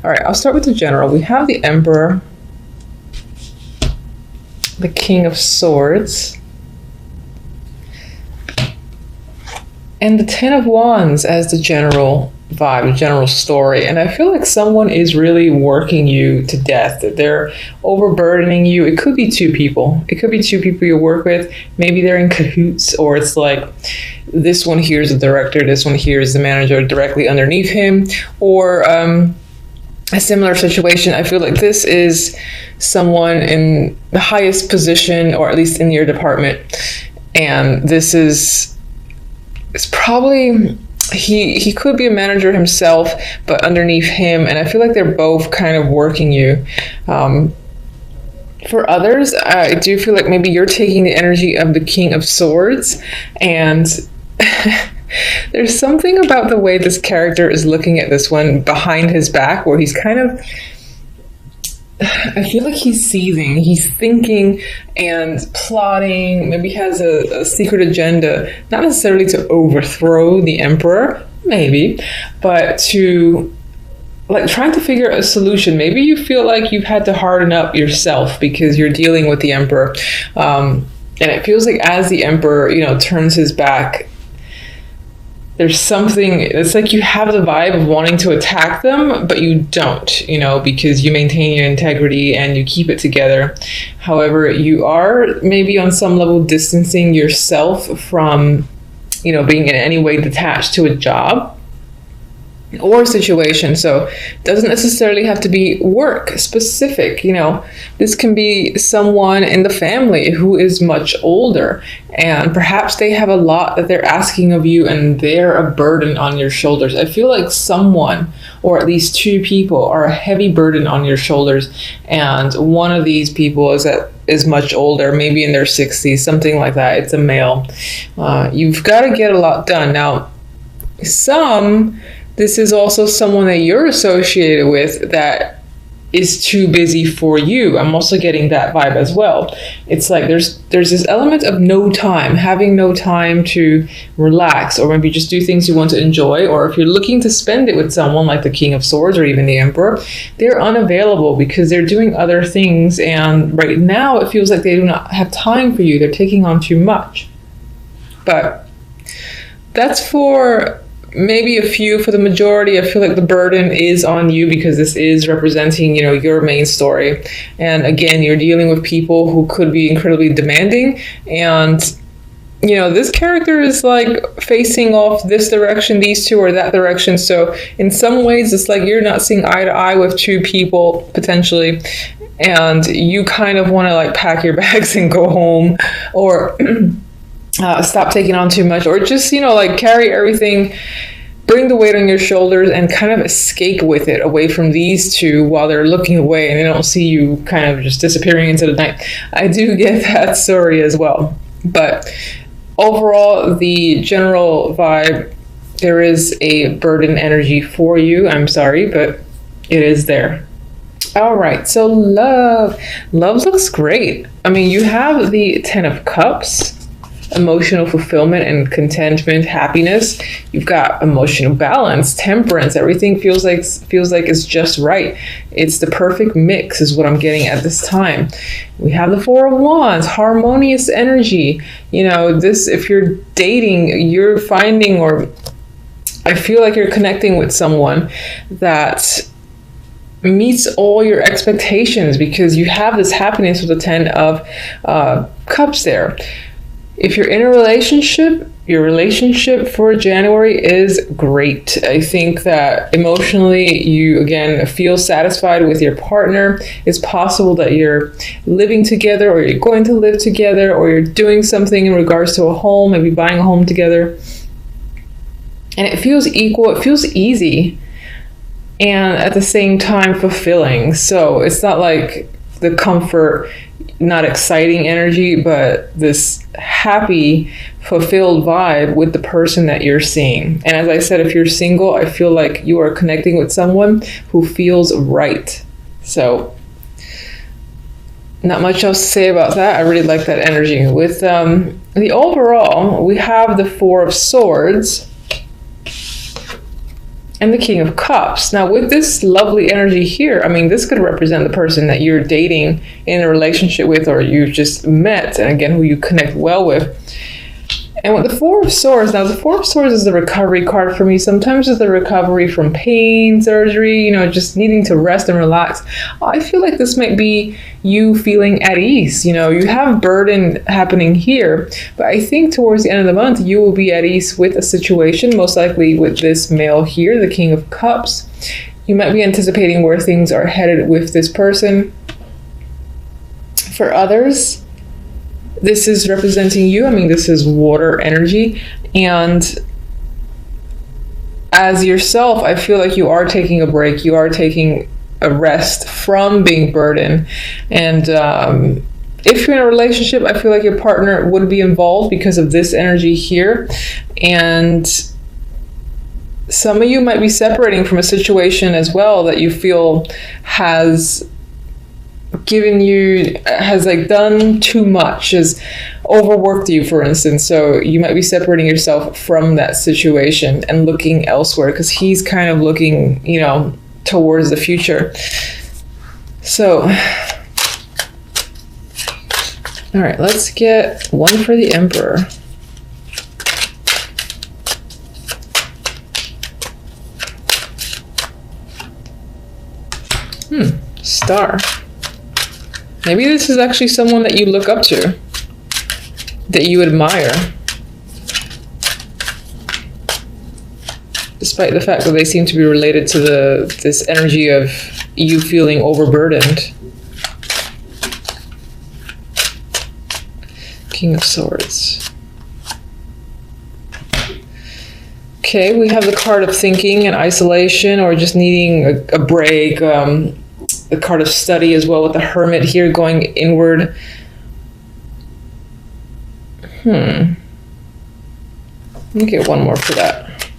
All right, I'll start with the general. We have the Emperor, the King of Swords, and the Ten of Wands as the general vibe, the general story. And I feel like someone is really working you to death. They're overburdening you. It could be two people. It could be two people you work with. Maybe they're in cahoots, or it's like this one here is the director, this one here is the manager directly underneath him, or a similar situation. I feel like this is someone in the highest position, or at least in your department, and this is, it's probably, he could be a manager himself, but underneath him, and I feel like they're both kind of working you. For others, I do feel like maybe you're taking the energy of the King of Swords, and there's something about the way this character is looking at this one behind his back, where he's kind of, I feel like he's seething, he's thinking and plotting, maybe has a secret agenda, not necessarily to overthrow the Emperor, maybe, but to like trying to figure out a solution. Maybe you feel like you've had to harden up yourself because you're dealing with the Emperor. And it feels like as the Emperor, you know, turns his back, there's something, it's like you have the vibe of wanting to attack them, but you don't, you know, because you maintain your integrity and you keep it together. However, you are maybe on some level distancing yourself from, you know, being in any way detached to a job or situation. So it doesn't necessarily have to be work specific, you know. This can be someone in the family who is much older, and perhaps they have a lot that they're asking of you and they're a burden on your shoulders. I feel like someone, or at least two people, are a heavy burden on your shoulders, and one of these people is much older, maybe in their 60s, something like that. It's a male. You've got to get a lot done. Now, this is also someone that you're associated with that is too busy for you. I'm also getting that vibe as well. It's like there's this element of no time, having no time to relax, or maybe just do things you want to enjoy. Or if you're looking to spend it with someone like the King of Swords or even the Emperor, they're unavailable because they're doing other things. And right now it feels like they do not have time for you. They're taking on too much. But that's for maybe a few. For the majority, I feel like the burden is on you because this is representing, you know, your main story. And again, you're dealing with people who could be incredibly demanding, and you know, this character is like facing off this direction, these two, or that direction. So in some ways it's like you're not seeing eye to eye with two people potentially, and you kind of want to like pack your bags and go home, or stop taking on too much, or just, you know, like carry everything, bring the weight on your shoulders and kind of escape with it away from these two while they're looking away and they don't see you kind of just disappearing into the night. I do get that story as well. But overall, the general vibe, there is a burden energy for you. I'm sorry, but it is there. All right, so love looks great. I mean, you have the Ten of Cups, emotional fulfillment and contentment, happiness. You've got emotional balance, temperance. Everything feels like it's just right. It's the perfect mix is what I'm getting at this time. We have the Four of Wands, harmonious energy. You know, this, if you're dating, you're finding, or I feel like you're connecting with someone that meets all your expectations because you have this happiness with the Ten of Cups there. If you're in a relationship, your relationship for January is great. I think that emotionally you, again, feel satisfied with your partner. It's possible that you're living together, or you're going to live together, or you're doing something in regards to a home, maybe buying a home together. And it feels equal, it feels easy, and at the same time fulfilling. So it's not like the comfort, not exciting energy, but this happy, fulfilled vibe with the person that you're seeing. And as I said, if you're single, I feel like you are connecting with someone who feels right. So not much else to say about that. I really like that energy. With the overall, we have the Four of Swords, and the King of Cups. Now, with this lovely energy here, I mean, this could represent the person that you're dating, in a relationship with, or you just met, and again, who you connect well with. And with the Four of Swords, now the Four of Swords is the recovery card for me. Sometimes it's the recovery from pain, surgery, you know, just needing to rest and relax. I feel like this might be you feeling at ease. You know, you have burden happening here, but I think towards the end of the month, you will be at ease with a situation, most likely with this male here, the King of Cups. You might be anticipating where things are headed with this person. For others, this is representing you. I mean, this is water energy. And as yourself, I feel like you are taking a break. You are taking a rest from being burdened. And if you're in a relationship, I feel like your partner would be involved because of this energy here. And some of you might be separating from a situation as well that you feel has given you, has like done too much, has overworked you, for instance. So you might be separating yourself from that situation and looking elsewhere, because he's kind of looking, you know, towards the future. So, all right, let's get one for the Emperor. Star. Maybe this is actually someone that you look up to, that you admire, despite the fact that they seem to be related to this energy of you feeling overburdened. King of Swords. Okay, we have the card of thinking and isolation, or just needing a break. The card of study as well, with the Hermit here going inward. Let me get one more for that.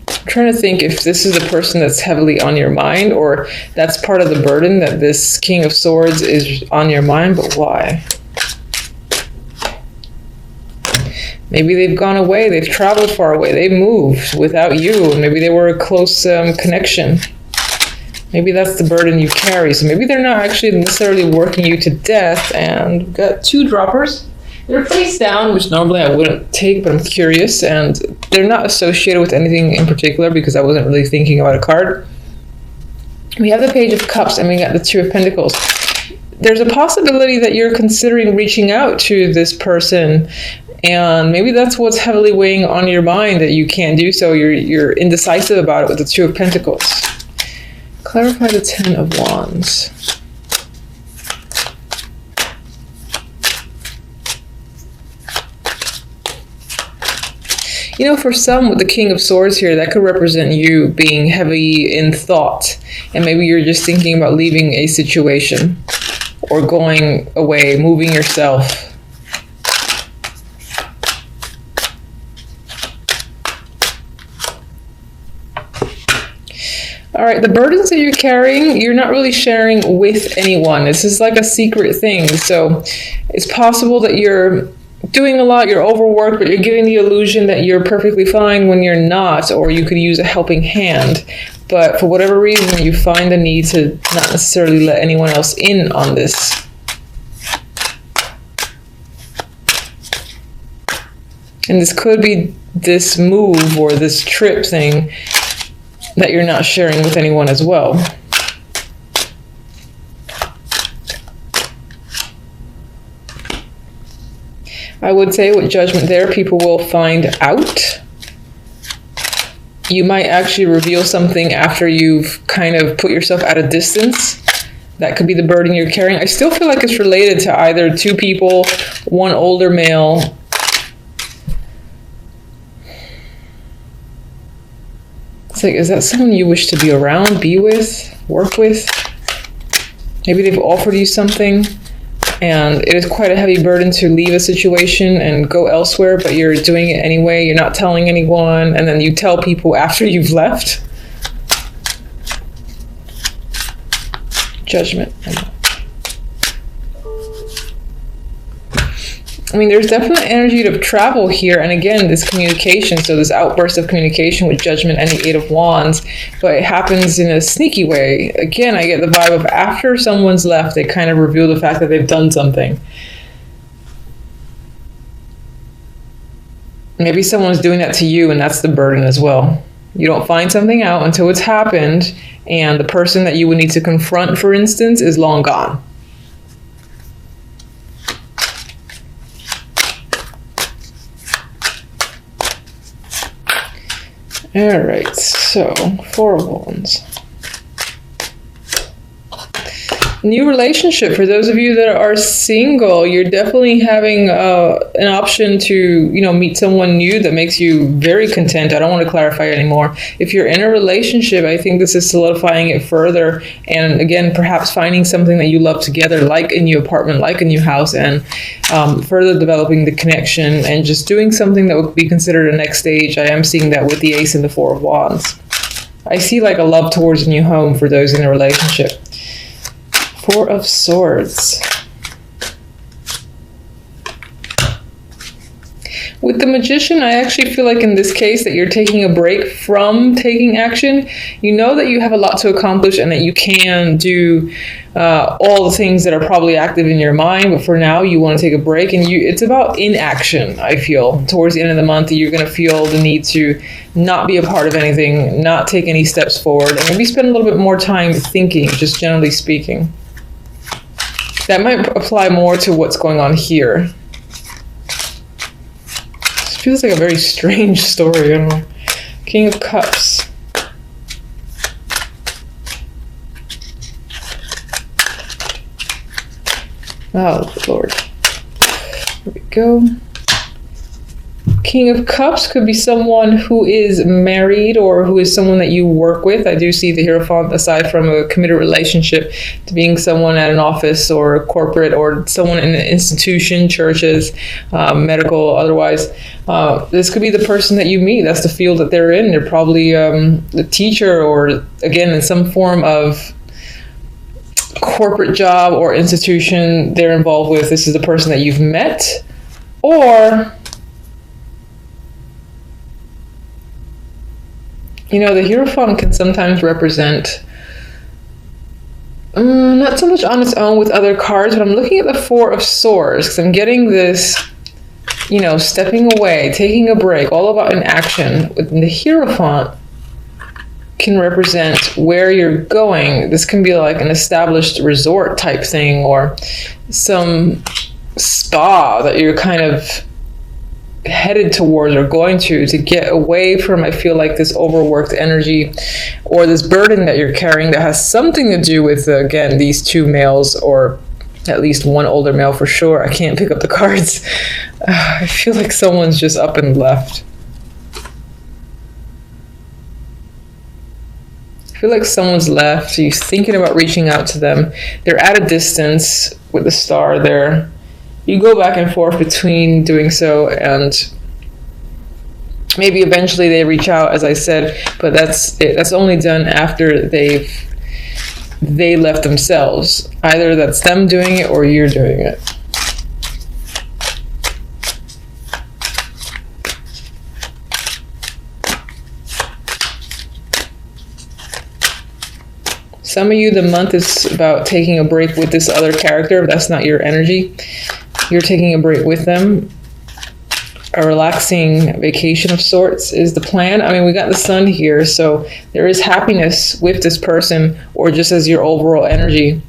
I'm trying to think if this is the person that's heavily on your mind, or that's part of the burden, that this King of Swords is on your mind, but why? Maybe they've gone away, they've traveled far away, they've moved without you. Maybe they were a close connection. Maybe that's the burden you carry. So maybe they're not actually necessarily working you to death. And we've got two droppers. They're face down, which normally I wouldn't take, but I'm curious. And they're not associated with anything in particular, because I wasn't really thinking about a card. We have the Page of Cups, and we got the Two of Pentacles. There's a possibility that you're considering reaching out to this person, and maybe that's what's heavily weighing on your mind, that you can't do so. You're indecisive about it with the Two of Pentacles. Clarify the Ten of Wands. You know, for some with the King of Swords here, that could represent you being heavy in thought, and maybe you're just thinking about leaving a situation or going away, moving yourself. All right, the burdens that you're carrying, you're not really sharing with anyone. This is like a secret thing. So it's possible that you're doing a lot, you're overworked, but you're giving the illusion that you're perfectly fine when you're not, or you could use a helping hand. But for whatever reason, you find the need to not necessarily let anyone else in on this. And this could be this move or this trip thing that you're not sharing with anyone as well. I would say with Judgment there, people will find out. You might actually reveal something after you've kind of put yourself at a distance. That could be the burden you're carrying. I still feel like it's related to either two people, one older male. It's like, is that someone you wish to be around, be with, work with? Maybe they've offered you something, and it is quite a heavy burden to leave a situation and go elsewhere, but you're doing it anyway. You're not telling anyone, and then you tell people after you've left. Judgment. I mean, there's definitely energy of travel here. And again, this communication, so this outburst of communication with Judgment and the Eight of Wands, but it happens in a sneaky way. Again, I get the vibe of after someone's left, they kind of reveal the fact that they've done something. Maybe someone's doing that to you, and that's the burden as well. You don't find something out until it's happened, and the person that you would need to confront, for instance, is long gone. All right, so 4 of Wands. New relationship. For those of you that are single, you're definitely having an option to, meet someone new that makes you very content. I don't want to clarify anymore. If you're in a relationship, I think this is solidifying it further. And again, perhaps finding something that you love together, like a new apartment, like a new house, and further developing the connection and just doing something that would be considered a next stage. I am seeing that with the Ace and the 4 of Wands. I see like a love towards a new home for those in a relationship. 4 of Swords. With the Magician, I actually feel like in this case that you're taking a break from taking action. You know that you have a lot to accomplish and that you can do all the things that are probably active in your mind, but for now you want to take a break, and it's about inaction. I feel towards the end of the month you're going to feel the need to not be a part of anything, not take any steps forward, and maybe spend a little bit more time thinking, just generally speaking. That might apply more to what's going on here. This feels like a very strange story. I don't know. King of Cups. Oh, Lord. Here we go. King of Cups could be someone who is married or who is someone that you work with. I do see the Hierophant, aside from a committed relationship, to being someone at an office or corporate or someone in an institution, churches, medical, otherwise. This could be the person that you meet. That's the field that they're in. They're probably the teacher or, again, in some form of corporate job or institution they're involved with. This is the person that you've met, or the Hierophant can sometimes represent, not so much on its own with other cards, but I'm looking at the 4 of Swords because I'm getting this, stepping away, taking a break, all about inaction. The Hierophant can represent where you're going. This can be like an established resort type thing or some spa that you're kind of headed towards or going to get away from, I feel like, this overworked energy or this burden that you're carrying that has something to do with, again, these 2 males or at least one older male for sure. I can't pick up the cards. I feel like someone's just up and left. I feel like someone's left. You're thinking about reaching out to them. They're at a distance with the star there. You go back and forth between doing so, and maybe eventually they reach out, as I said, but that's only done after they left themselves. Either that's them doing it or you're doing it. Some of you, the month is about taking a break with this other character. If that's not your energy, you're taking a break with them. A relaxing vacation of sorts is the plan. I mean, we got the Sun here, so there is happiness with this person or just as your overall energy.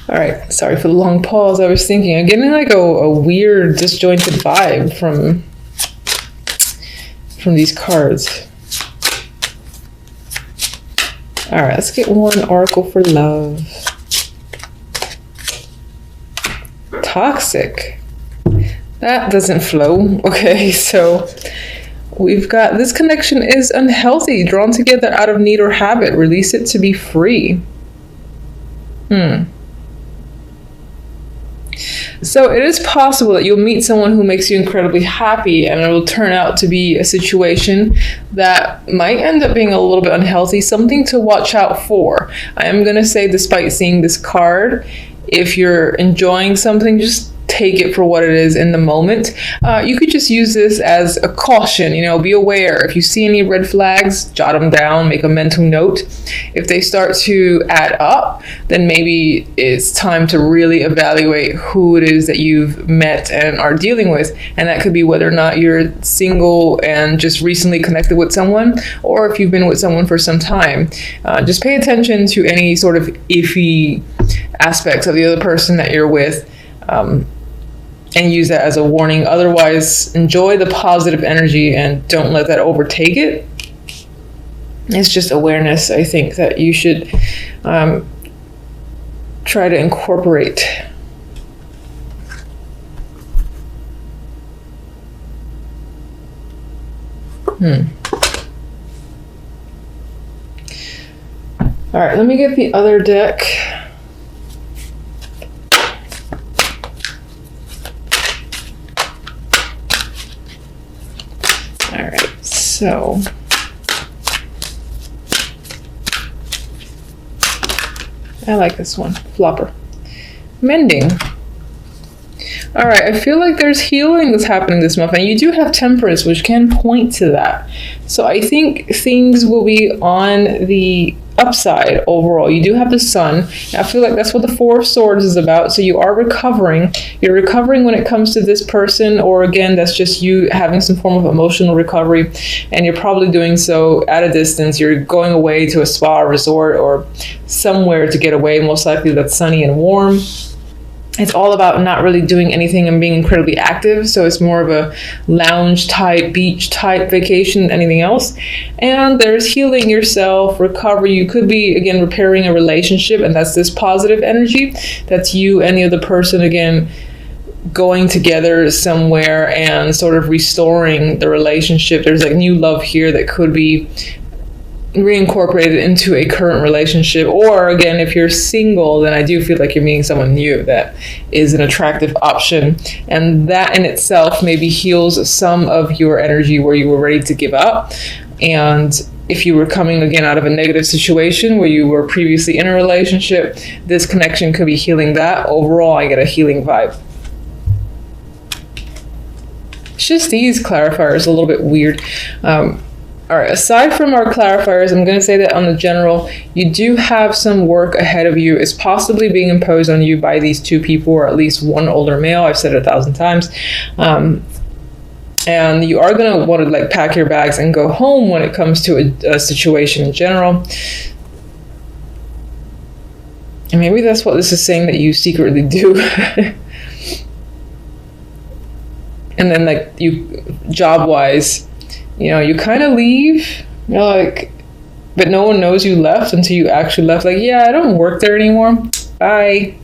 All right, sorry for the long pause. I was thinking, I'm getting like a weird disjointed vibe from these cards. All right, let's get one oracle for love. Toxic. That doesn't flow. Okay, so we've got this connection is unhealthy, drawn together out of need or habit. Release it to be free. So it is possible that you'll meet someone who makes you incredibly happy, and it will turn out to be a situation that might end up being a little bit unhealthy, something to watch out for. I am going to say, despite seeing this card, if you're enjoying something, just take it for what it is in the moment. You could just use this as a caution, be aware. If you see any red flags, jot them down, make a mental note. If they start to add up, then maybe it's time to really evaluate who it is that you've met and are dealing with. And that could be whether or not you're single and just recently connected with someone, or if you've been with someone for some time. Just pay attention to any sort of iffy aspects of the other person that you're with. And use that as a warning. Otherwise, enjoy the positive energy and don't let that overtake it. It's just awareness, I think, that you should try to incorporate. All right, let me get the other deck. So, I like this one, Flopper. Mending. All right, I feel like there's healing that's happening this month, and you do have Temperance, which can point to that. So I think things will be on the upside overall. You do have the Sun. I feel like that's what the Four of Swords is about. So you are recovering. You're recovering when it comes to this person, or again, that's just you having some form of emotional recovery, and you're probably doing so at a distance. You're going away to a spa, resort, or somewhere to get away. Most likely that's sunny and warm. It's all about not really doing anything and being incredibly active. So it's more of a lounge type, beach type vacation than anything else. And there's healing yourself, recovery. You could be, again, repairing a relationship, and that's this positive energy. That's you and the other person, again, going together somewhere and sort of restoring the relationship. There's like new love here that could be reincorporated into a current relationship. Or again, if you're single, then I do feel like you're meeting someone new that is an attractive option, and that in itself maybe heals some of your energy where you were ready to give up. And if you were coming again out of a negative situation where you were previously in a relationship, this connection could be healing that. Overall, I get a healing vibe. It's just these clarifiers a little bit weird. All right, aside from our clarifiers, I'm going to say that on the general, you do have some work ahead of you. It's possibly being imposed on you by these two people, or at least one older male. I've said it 1,000 times. And you are going to want to like pack your bags and go home when it comes to a situation in general. And maybe that's what this is saying that you secretly do. And then like you, job-wise, you kind of leave, you're like, but no one knows you left until you actually left. Like, yeah, I don't work there anymore. Bye.